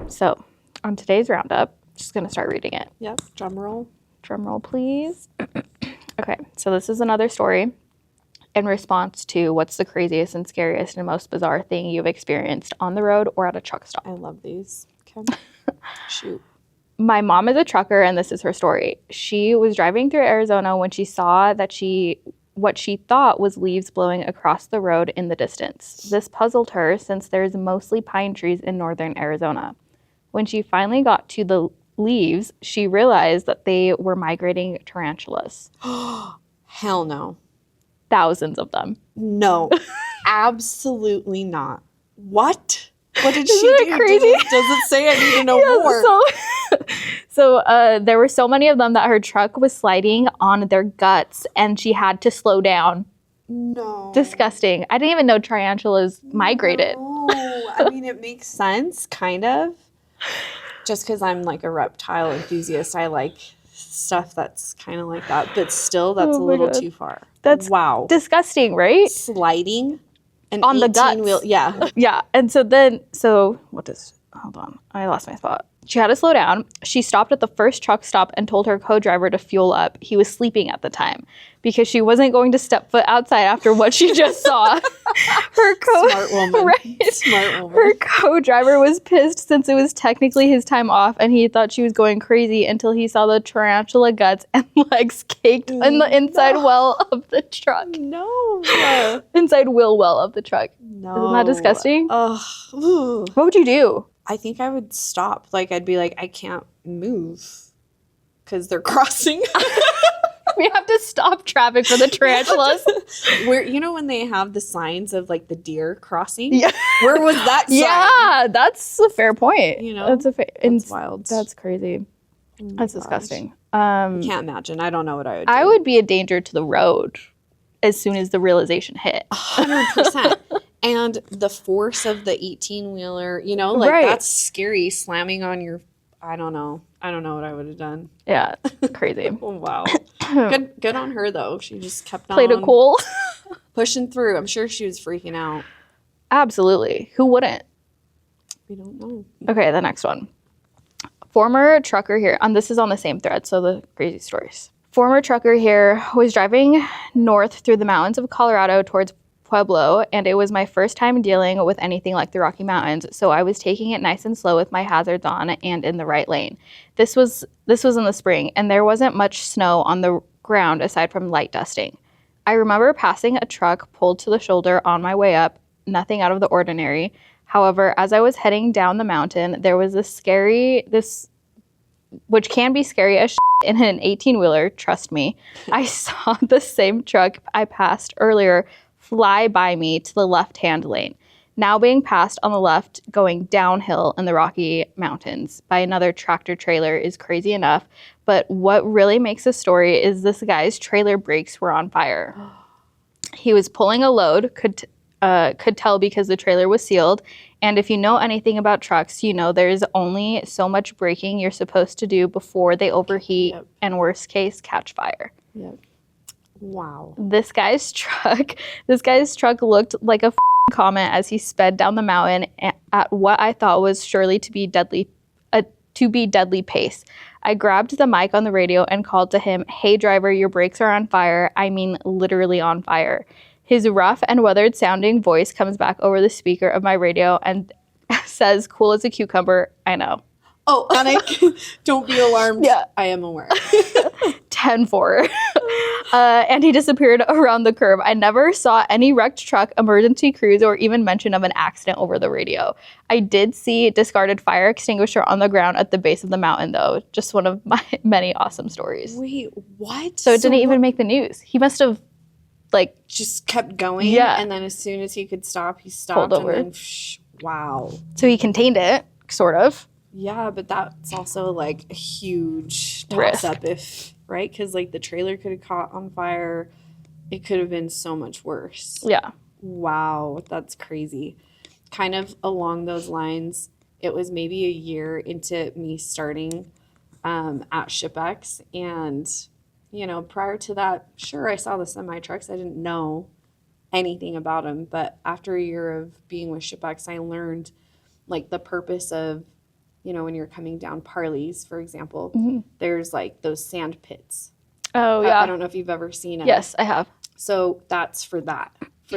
So on today's roundup, just going to start reading it. Yep, drum roll. Drum roll, please. Okay, so this is another story in response to what's the craziest and scariest and most bizarre thing you've experienced on the road or at a truck stop. I love these. Okay. Shoot. My mom is a trucker, and this is her story. She was driving through Arizona when she saw that what she thought was leaves blowing across the road in the distance. This puzzled her since there's mostly pine trees in northern Arizona. When she finally got to the leaves, she realized that they were migrating tarantulas. Hell no. Thousands of them. No. Absolutely not. What? What did Isn't she that do? crazy? Does it say? I need to know more. So there were so many of them that her truck was sliding on their guts, and she had to slow down. No. Disgusting. I didn't even know tarantulas migrated. No. I mean, it makes sense, kind of. Just because I'm like a reptile enthusiast, I like stuff that's kind of like that. But still, that's Oh a my little God. too far. That's wow. disgusting, right? Sliding an On the 18 guts. wheel. Yeah. Yeah. And hold on. I lost my spot. She had to slow down. She stopped at the first truck stop and told her co-driver to fuel up. He was sleeping at the time because she wasn't going to step foot outside after what she just saw. Smart woman. Right. Smart woman. Her co-driver was pissed since it was technically his time off, and he thought she was going crazy until he saw the tarantula guts and legs caked in the inside well of the truck. No. Inside wheel well of the truck. No. Isn't that disgusting? Ugh. What would you do? I think I would stop. Like, I'd be like, I can't move because they're crossing. We have to stop traffic for the tarantulas. Where, you know, when they have the signs of like the deer crossing? Yeah. Where was that sign? Yeah, that's a fair point. You know? That's That's wild. That's crazy. Oh my That's gosh. disgusting. Can't imagine. I don't know what I would do. I would be a danger to the road as soon as the realization hit. 100%. And the force of the 18-wheeler, you know, like Right. that's scary slamming on your, I don't know what I would have done. Yeah, crazy. Oh, wow. Good on her, though. She just kept Played on it cool. pushing through. I'm sure she was freaking out. Absolutely. Who wouldn't? We don't know. Okay, the next one. Former trucker here, and this is on the same thread, so the crazy stories. Former trucker here was driving north through the mountains of Colorado towards Pueblo, and it was my first time dealing with anything like the Rocky Mountains, so I was taking it nice and slow with my hazards on and in the right lane. This was in the spring, and there wasn't much snow on the ground aside from light dusting. I remember passing a truck pulled to the shoulder on my way up, nothing out of the ordinary. However, as I was heading down the mountain, there was this which can be scary as in an 18-wheeler, trust me. I saw the same truck I passed earlier fly by me to the left-hand lane, now being passed on the left going downhill in the Rocky Mountains by another tractor trailer is crazy enough, but what really makes the story is this guy's trailer brakes were on fire. He was pulling a load, could tell because the trailer was sealed, and if you know anything about trucks, you know there's only so much braking you're supposed to do before they overheat and worst case catch fire. Yep. Wow. This guy's truck looked like a comet as he sped down the mountain at what I thought was surely to be deadly pace. I grabbed the mic on the radio and called to him, "Hey driver, your brakes are on fire. I mean literally on fire." His rough and weathered sounding voice comes back over the speaker of my radio and says, "Cool as a cucumber, I know." Oh, Panic. Don't be alarmed. Yeah. I am aware. 10-4. And he disappeared around the curve. I never saw any wrecked truck, emergency crews, or even mention of an accident over the radio. I did see discarded fire extinguisher on the ground at the base of the mountain, though. Just one of my many awesome stories. Wait, what? So it didn't even make the news. He must have, just kept going. Yeah. And then as soon as he could stop, he stopped. Pulled over. And then, wow. so he contained it, sort of. Yeah, but that's also like a huge Risk. toss up right? Because like the trailer could have caught on fire. It could have been so much worse. Yeah. Wow, that's crazy. Kind of along those lines, it was maybe a year into me starting at ShipX. And, you know, prior to that, sure, I saw the semi trucks. I didn't know anything about them. But after a year of being with ShipX, I learned like the purpose of, you know, when you're coming down Parley's, for example, Mhm. there's like those sand pits. Oh, I yeah. don't know if you've ever seen it. Yes, I have. So that's for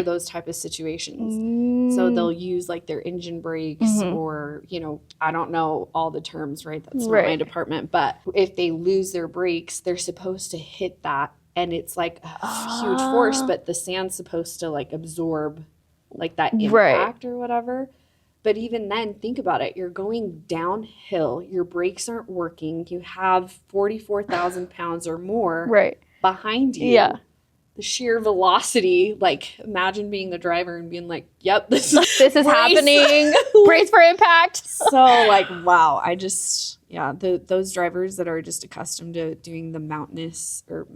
those type of situations. So they'll use like their engine brakes Mhm. or, you know, I don't know all the terms, right? That's not Right. my department. But if they lose their brakes, they're supposed to hit that. And it's like a huge force, but the sand's supposed to like absorb like that impact or whatever. But even then, think about it. You're going downhill. Your brakes aren't working. You have 44,000 pounds or more Right. behind you. Yeah. The sheer velocity, like imagine being the driver and being like, yep, this is This is happening. Brace for impact. So like, wow, those drivers that are just accustomed to doing the mountainous or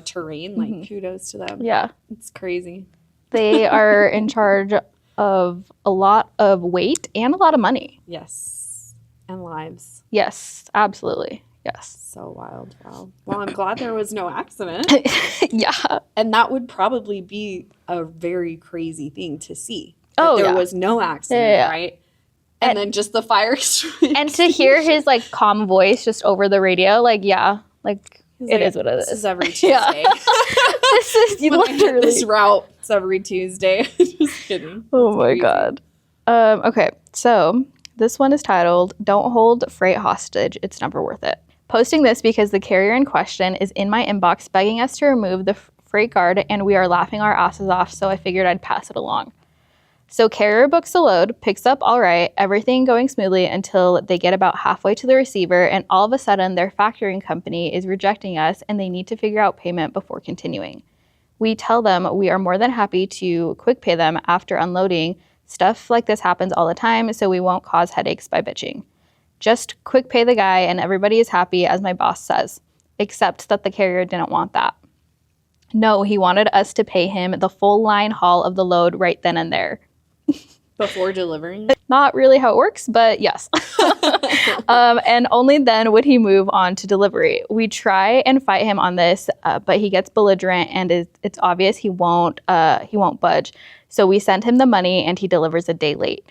terrain, like kudos to them. Yeah. It's crazy. They are in charge of a lot of weight and a lot of money. Yes. And lives. Yes, absolutely. Yes. So wild. Wow. Well, I'm glad there was no accident. Yeah. And that would probably be a very crazy thing to see. Oh, There yeah. was no accident, Yeah. right? And then just the fire And to hear his like calm voice just over the radio, like, yeah, like it is what it This is. is every Tuesday. Yeah. This is When I hit literally. this route, it's every Tuesday. Just kidding. Oh my crazy. God. Okay, so this one is titled, Don't Hold Freight Hostage. It's never worth it. Posting this because the carrier in question is in my inbox begging us to remove the freight guard and we are laughing our asses off, so I figured I'd pass it along. So carrier books a load, picks up all right, everything going smoothly until they get about halfway to the receiver and all of a sudden their factoring company is rejecting us and they need to figure out payment before continuing. We tell them we are more than happy to quick pay them after unloading. Stuff like this happens all the time, so we won't cause headaches by bitching. Just quick pay the guy and everybody is happy, as my boss says, except that the carrier didn't want that. No, he wanted us to pay him the full line haul of the load right then and there. Before delivering? Not really how it works, but yes. And only then would he move on to delivery. We try and fight him on this, but he gets belligerent and it's obvious he won't budge. So we send him the money and he delivers a day late.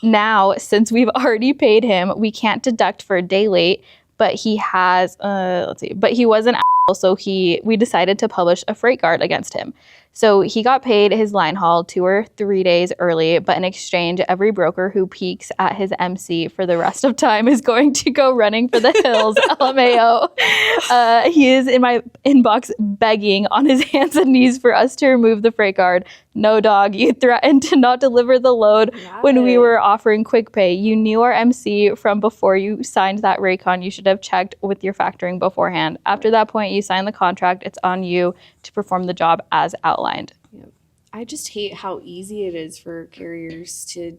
Now, since we've already paid him, we can't deduct for a day late, but he has, but he was an asshole, so we decided to publish a freight guard against him. So he got paid his line haul 2 or 3 days early, but in exchange, every broker who peeks at his MC for the rest of time is going to go running for the hills, LMAO. He is in my inbox begging on his hands and knees for us to remove the freight guard. No, dog, you threatened to not deliver the load when we were offering quick pay. You knew our MC from before you signed that Raycon. You should have checked with your factoring beforehand. After that point, you signed the contract. It's on you to perform the job as outlined. Yep. I just hate how easy it is for carriers to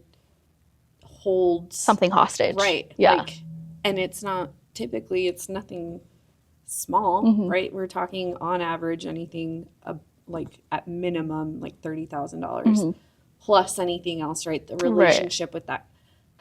hold Something hostage. Right. Yeah. And it's nothing small, right? We're talking on average anything like at minimum like $30,000 plus anything else, right? The relationship with that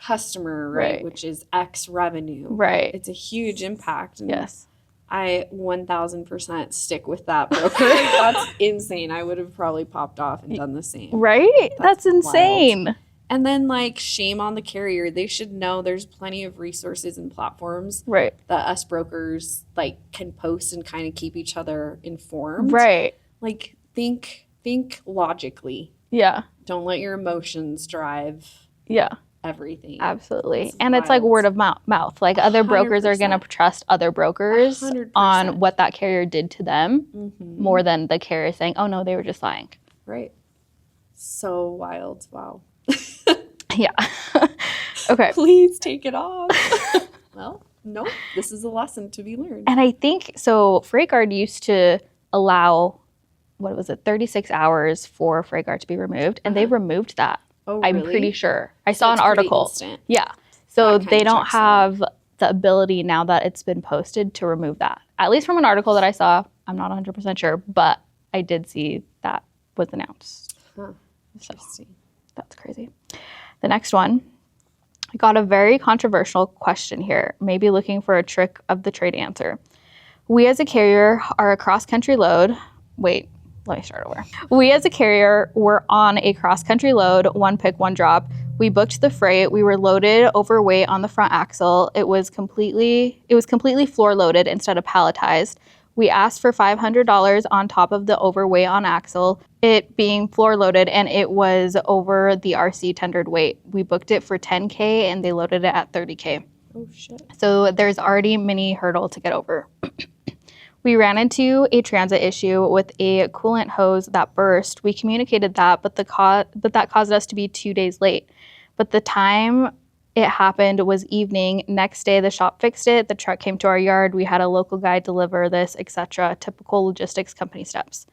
customer, right? Which is X revenue. Right. It's a huge impact. And Yes. I 1000% stick with that broker. That's insane. I would have probably popped off and done the same. Right? That's insane. Wild. And then like shame on the carrier. They should know there's plenty of resources and platforms Right. that us brokers like can post and kind of keep each other informed. Right. Like think logically. Yeah. Don't let your emotions drive Yeah. everything. Absolutely. It's And it's like wild. word of mouth. Like other brokers are going to 100%. trust other brokers 100%. on what that carrier did to them Mhm. more than the carrier saying, oh no, they were just lying. Right. So wild. Wow. Yeah. Okay. Please take it off. Well, no, this is a lesson to be learned. And I think, so Freight Guard used to allow, 36 hours for Freight Guard to be removed. And they've removed that. Oh, I'm really? pretty sure. I So saw an it's pretty article. instant. Yeah. So That kinda they don't checks out. have the ability now that it's been posted to remove that. At least from an article that I saw. I'm not 100% sure, but I did see that was announced. Huh. So Interesting. that's crazy. The next one. I got a very controversial question here, maybe looking for a trick of the trade answer. We as a carrier are a cross-country load. Wait, let me start over. We as a carrier were on a cross-country load, one pick, one drop. We booked the freight. We were loaded overweight on the front axle. It was completely floor loaded instead of palletized. We asked for $500 on top of the overweight on axle, it being floor loaded, and it was over the RC tendered weight. We booked it for $10K and they loaded it at $30K. Oh, shit. So there's already mini hurdle to get over. We ran into a transit issue with a coolant hose that burst. We communicated that, but that caused us to be 2 days late. But the time it happened was evening. Next day, the shop fixed it. The truck came to our yard. We had a local guy deliver this, etc. Typical logistics company steps.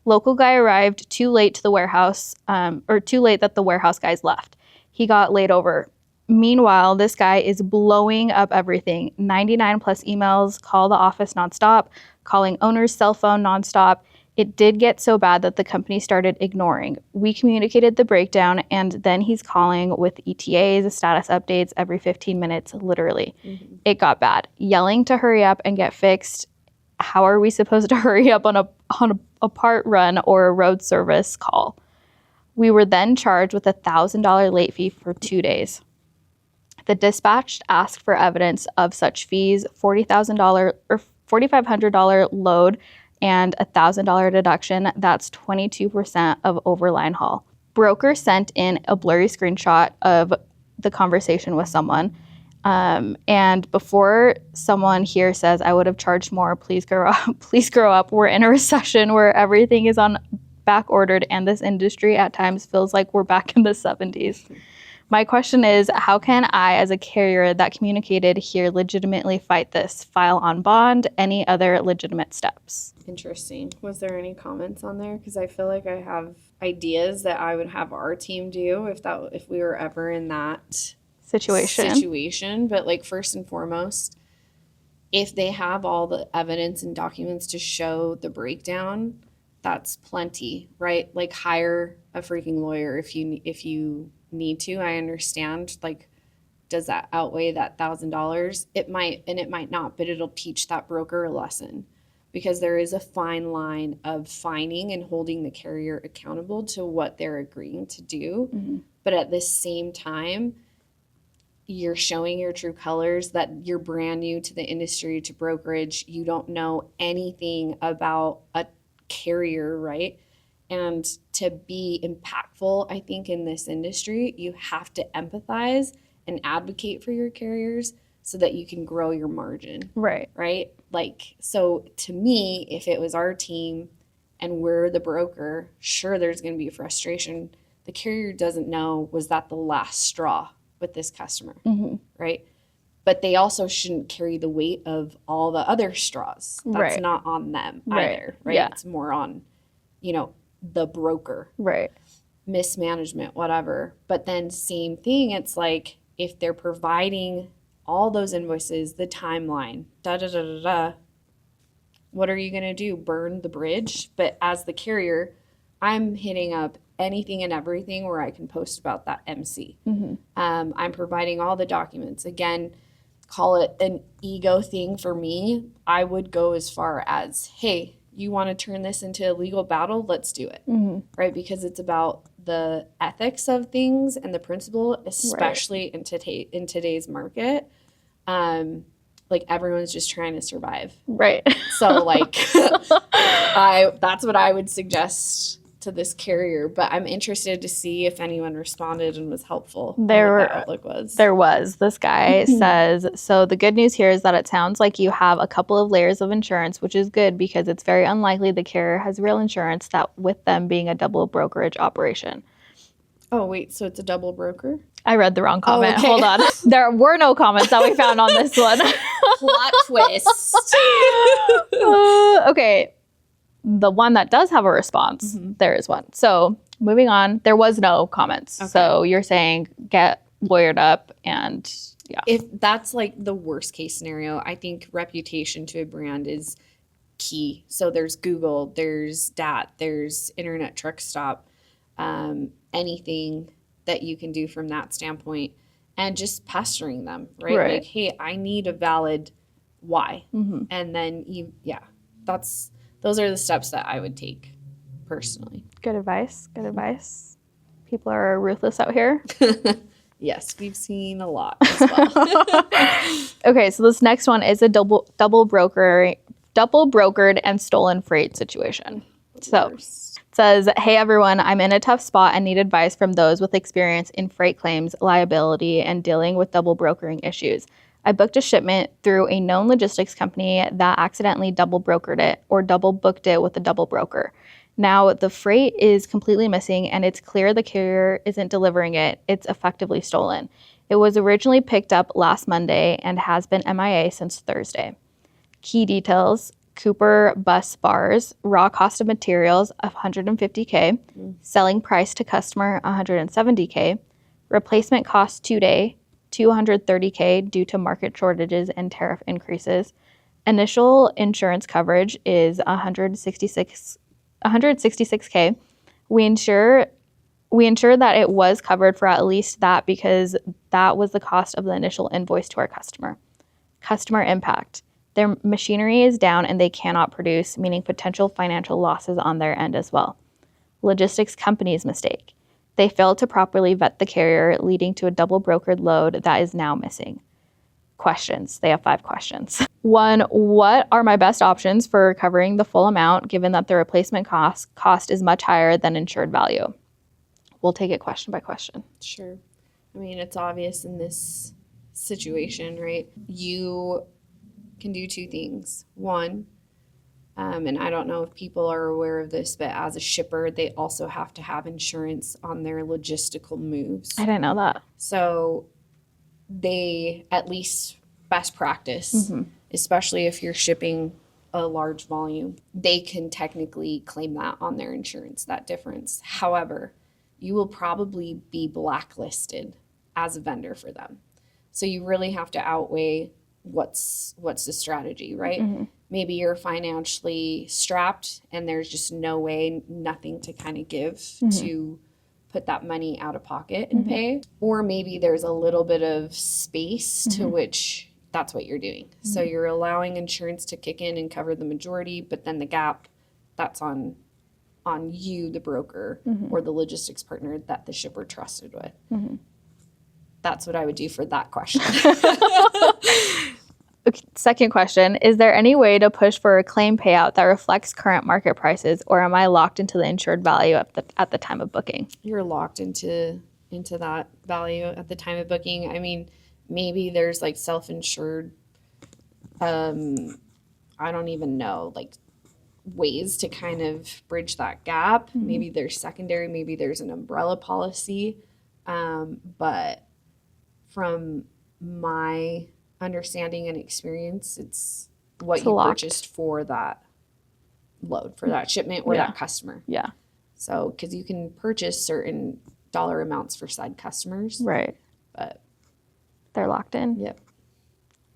Local guy arrived too late to the warehouse, or too late that the warehouse guys left. He got laid over. Meanwhile, this guy is blowing up everything. 99 plus emails, call the office nonstop, calling owner's cell phone nonstop. It did get so bad that the company started ignoring. We communicated the breakdown, and then he's calling with ETAs, status updates every 15 minutes, literally. Mm-hmm. It got bad. Yelling to hurry up and get fixed. How are we supposed to hurry up on a part run or a road service call? We were then charged with a $1,000 late fee for 2 days. The dispatch asked for evidence of such fees, $40,000 or $4,500 load, and a $1,000 deduction. That's 22% of overline haul. Broker sent in a blurry screenshot of the conversation with someone. And before someone here says, I would have charged more, please grow up. Please grow up. We're in a recession where everything is on back ordered, and this industry at times feels like we're back in the 70s. My question is, how can I, as a carrier that communicated here, legitimately fight this? File on bond, any other legitimate steps? Interesting. Was there any comments on there? Because I feel like I have ideas that I would have our team do if we were ever in that situation. But like, first and foremost, if they have all the evidence and documents to show the breakdown, that's plenty, right? Like, hire a freaking lawyer if you need to. I understand, like, does that outweigh that $1,000? It might, and it might not, but it'll teach that broker a lesson, because there is a fine line of fining and holding the carrier accountable to what they're agreeing to do. Mm-hmm. But at the same time, you're showing your true colors, that you're brand new to the industry, to brokerage. You don't know anything about a carrier, right? And to be impactful, I think, in this industry, you have to empathize and advocate for your carriers so that you can grow your margin. Right. Right? Like, so to me, if it was our team and we're the broker, sure, there's going to be frustration. The carrier doesn't know, was that the last straw with this customer? Mm-hmm. Right? But they also shouldn't carry the weight of all the other straws. That's not on them either, right? Yeah. It's more on, the broker. Right. Mismanagement, whatever. But then same thing, it's like, if they're providing all those invoices, the timeline, what are you going to do? Burn the bridge? But as the carrier, I'm hitting up anything and everything where I can post about that MC. Mm-hmm. I'm providing all the documents. Again, call it an ego thing for me. I would go as far as, hey, you want to turn this into a legal battle? Let's do it. Mm-hmm. Right? Because it's about the ethics of things and the principle, especially in today's market. Like, everyone's just trying to survive. Right. So, like, that's what I would suggest to this carrier. But I'm interested to see if anyone responded and was helpful. Their outlook was. There was. This guy says, so the good news here is that it sounds like you have a couple of layers of insurance, which is good because it's very unlikely the carrier has real insurance, that with them being a double brokerage operation. Oh, wait, so it's a double broker? I read the wrong comment. Okay. Hold on. There were no comments that we found on this one. Plot twist. Okay. The one that does have a response, there is one. So moving on, there was no comments. Okay. So you're saying get lawyered up, and yeah. If that's like the worst case scenario, I think reputation to a brand is key. So there's Google, there's DAT, there's Internet Truck Stop, anything that you can do from that standpoint, and just pestering them, right? Like, hey, I need a valid why. Mm-hmm. And then those are the steps that I would take personally. Good advice. People are ruthless out here. Yes, we've seen a lot as well. Okay, so this next one is a double brokered and stolen freight situation. So it says, hey everyone, I'm in a tough spot and need advice from those with experience in freight claims, liability, and dealing with double brokering issues. I booked a shipment through a known logistics company that accidentally double brokered it or double booked it with a double broker. Now the freight is completely missing and it's clear the carrier isn't delivering it. It's effectively stolen. It was originally picked up last Monday and has been MIA since Thursday. Key details: Cooper bus bars, raw cost of materials of $150K, selling price to customer $170K, replacement cost 2-day $230K due to market shortages and tariff increases. Initial insurance coverage is $166K. We ensure that it was covered for at least that because that was the cost of the initial invoice to our customer. Customer impact: their machinery is down and they cannot produce, meaning potential financial losses on their end as well. Logistics company's mistake: they failed to properly vet the carrier, leading to a double brokered load that is now missing. Questions. They have 5 questions. 1, what are my best options for recovering the full amount given that the replacement cost is much higher than insured value? We'll take it question by question. Sure. I mean, it's obvious in this situation, right? You can do 2 things. 1, and I don't know if people are aware of this, but as a shipper, they also have to have insurance on their logistical moves. I didn't know that. So they, at least best practice, especially if you're shipping a large volume, they can technically claim that on their insurance, that difference. However, you will probably be blacklisted as a vendor for them. So you really have to outweigh what's the strategy, right? Maybe you're financially strapped and there's just no way, nothing to kind of give to put that money out of pocket and pay. Or maybe there's a little bit of space to which that's what you're doing. So you're allowing insurance to kick in and cover the majority, but then the gap, that's on you, the broker, or the logistics partner that the shipper trusted with. That's what I would do for that question. Okay, second question, is there any way to push for a claim payout that reflects current market prices, or am I locked into the insured value at the time of booking? You're locked into that value at the time of booking. I mean, maybe there's like self-insured, I don't even know, like ways to kind of bridge that gap. Maybe there's secondary, maybe there's an umbrella policy. But from my understanding and experience, it's what you purchased for that load, for that shipment or that customer. Yeah. So, because you can purchase certain dollar amounts for said customers. Right. But they're locked in. Yep.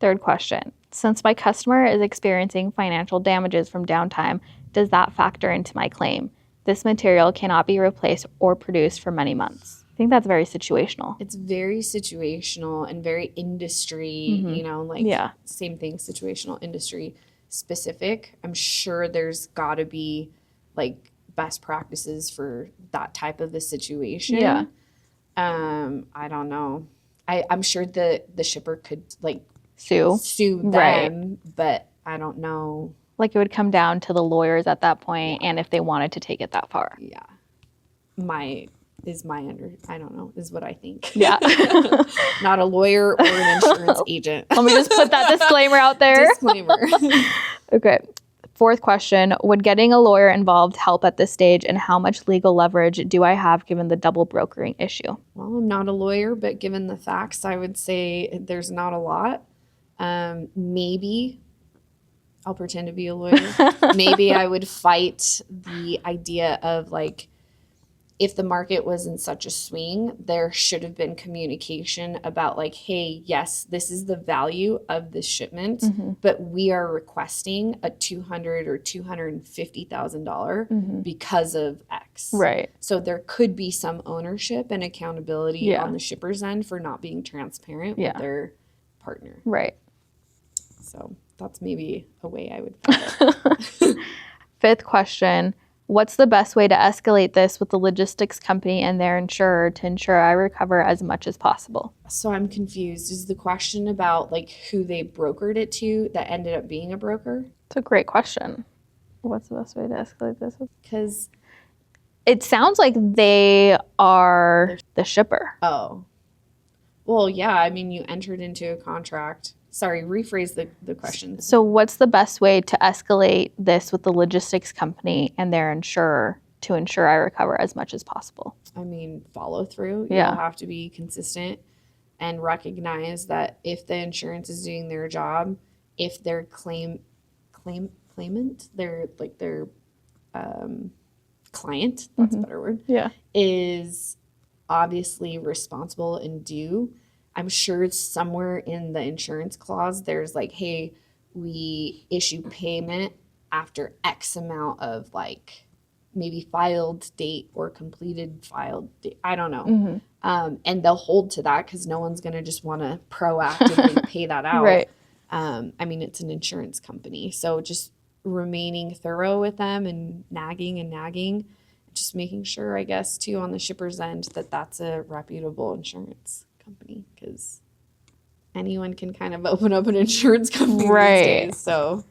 Third question. Since my customer is experiencing financial damages from downtime, does that factor into my claim? This material cannot be replaced or produced for many months. I think that's very situational. It's very situational and very industry, you know, like same thing, situational, industry specific. I'm sure there's got to be like best practices for that type of a situation. Yeah. I don't know. I'm sure the shipper could like sue them, right, but I don't know. Like it would come down to the lawyers at that point, and if they wanted to take it that far. Yeah. I don't know, is what I think. Yeah. Not a lawyer or an insurance agent. Let me just put that disclaimer out there. Disclaimer. Okay. Fourth question, would getting a lawyer involved help at this stage, and how much legal leverage do I have given the double brokering issue? Well, I'm not a lawyer, but given the facts, I would say there's not a lot. Maybe I'll pretend to be a lawyer. Maybe I would fight the idea of like, if the market was in such a swing, there should have been communication about like, hey, yes, this is the value of this shipment, but we are requesting a $200,000 or $250,000 because of X. Right. So there could be some ownership and accountability on the shipper's end for not being transparent with their partner. Right. So that's maybe a way I would find it. Fifth question. What's the best way to escalate this with the logistics company and their insurer to ensure I recover as much as possible? So I'm confused. Is the question about like who they brokered it to that ended up being a broker? It's a great question. What's the best way to escalate this? Because, It sounds like they are the shipper. oh, well, yeah, I mean, you entered into a contract. Sorry, rephrase the question. So what's the best way to escalate this with the logistics company and their insurer to ensure I recover as much as possible? I mean, follow through. Yeah. You'll have to be consistent and recognize that if the insurance is doing their job, if their claimant, their client, that's a better word, Yeah. is obviously responsible and due. I'm sure somewhere in the insurance clause there's like, hey, we issue payment after X amount of like maybe filed date or completed filed date. I don't know. And they'll hold to that because no one's going to just want to proactively pay that out. Right. I mean, it's an insurance company. So just remaining thorough with them and nagging, just making sure, I guess, too, on the shipper's end that that's a reputable insurance company because anyone can kind of open up an insurance company Right. these days. So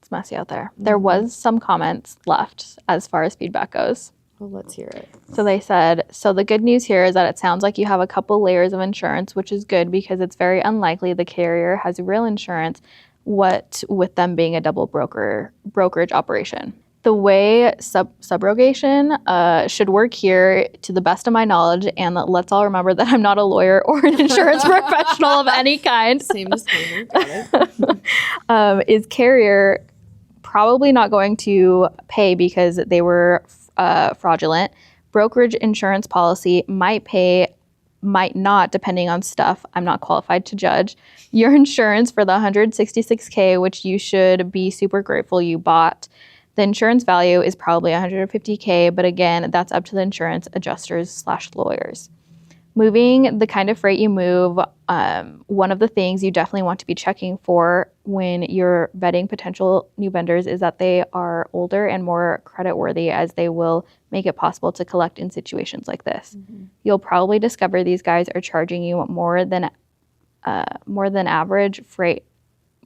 It's messy out there. There was some comments left as far as feedback goes. well, let's hear it. So they said, so the good news here is that it sounds like you have a couple layers of insurance, which is good because it's very unlikely the carrier has real insurance, what with them being a double brokerage operation. The way subrogation should work here, to the best of my knowledge, and let's all remember that I'm not a lawyer or an insurance professional of any kind, Same disclaimer. Got it. is carrier probably not going to pay because they were fraudulent. Brokerage insurance policy might pay, might not, depending on stuff. I'm not qualified to judge. Your insurance for the $166K, which you should be super grateful you bought. The insurance value is probably $150K, but again, that's up to the insurance adjusters / lawyers. Moving the kind of freight you move, one of the things you definitely want to be checking for when you're vetting potential new vendors is that they are older and more creditworthy, as they will make it possible to collect in situations like this. You'll probably discover these guys are charging you more than average freight,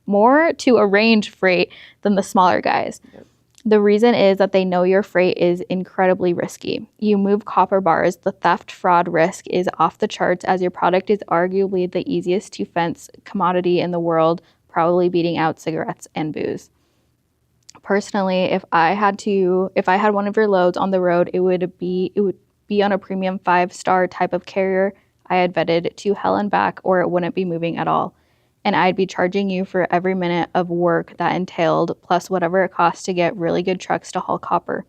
more to arrange freight than the smaller guys. Yep. The reason is that they know your freight is incredibly risky. You move copper bars, the theft fraud risk is off the charts, as your product is arguably the easiest to fence commodity in the world, probably beating out cigarettes and booze. Personally, if I had one of your loads on the road, it would be on a premium 5-star type of carrier I had vetted to hell and back, or it wouldn't be moving at all. And I'd be charging you for every minute of work that entailed, plus whatever it costs to get really good trucks to haul copper.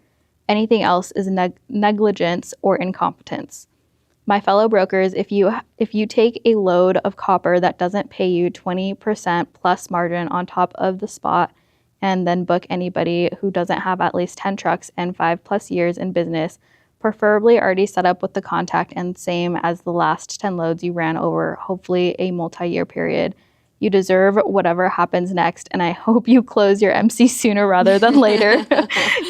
Anything else is negligence or incompetence. My fellow brokers, if you take a load of copper that doesn't pay you 20% plus margin on top of the spot, and then book anybody who doesn't have at least 10 trucks and 5+ years in business, preferably already set up with the contact and same as the last 10 loads you ran over, hopefully a multi-year period. You deserve whatever happens next, and I hope you close your MC sooner rather than later.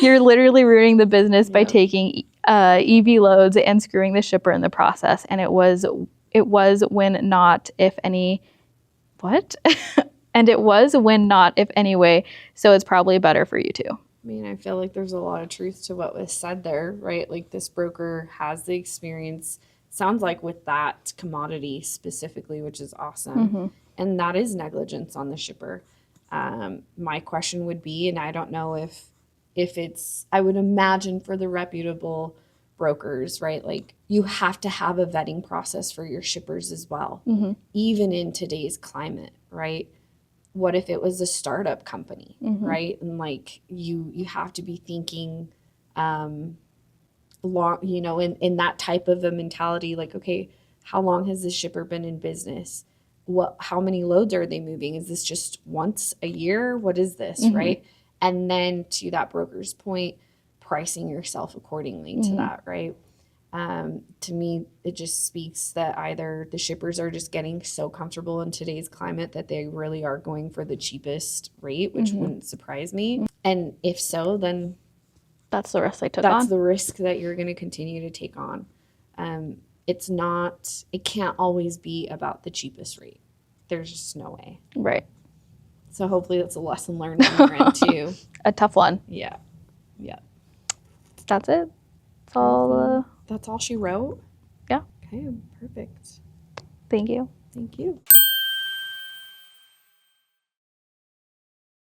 You're literally ruining the business by taking EV loads and screwing the shipper in the process. And it was when not, if any, what? And it was when not, if any way. So it's probably better for you too. I mean, I feel like there's a lot of truth to what was said there, right? Like this broker has the experience, sounds like with that commodity specifically, which is awesome. And that is negligence on the shipper. My question would be, and I don't know if it's, I would imagine for the reputable brokers, right? Like you have to have a vetting process for your shippers as well, even in today's climate, right? What if it was a startup company, right? And like you have to be thinking long, in that type of a mentality, like, okay, how long has this shipper been in business? How many loads are they moving? Is this just once a year? What is this, right? And then to that broker's point, pricing yourself accordingly to that, right? To me, it just speaks that either the shippers are just getting so comfortable in today's climate that they really are going for the cheapest rate, which wouldn't surprise me. And if so, then That's the risk I took That's on. the risk that you're going to continue to take on. It can't always be about the cheapest rate. There's just no way. Right. So hopefully that's a lesson learned on your end too. A tough one. Yeah. Yeah. That's it. That's all. That's all she wrote? Yeah. Okay, perfect. Thank you. Thank you.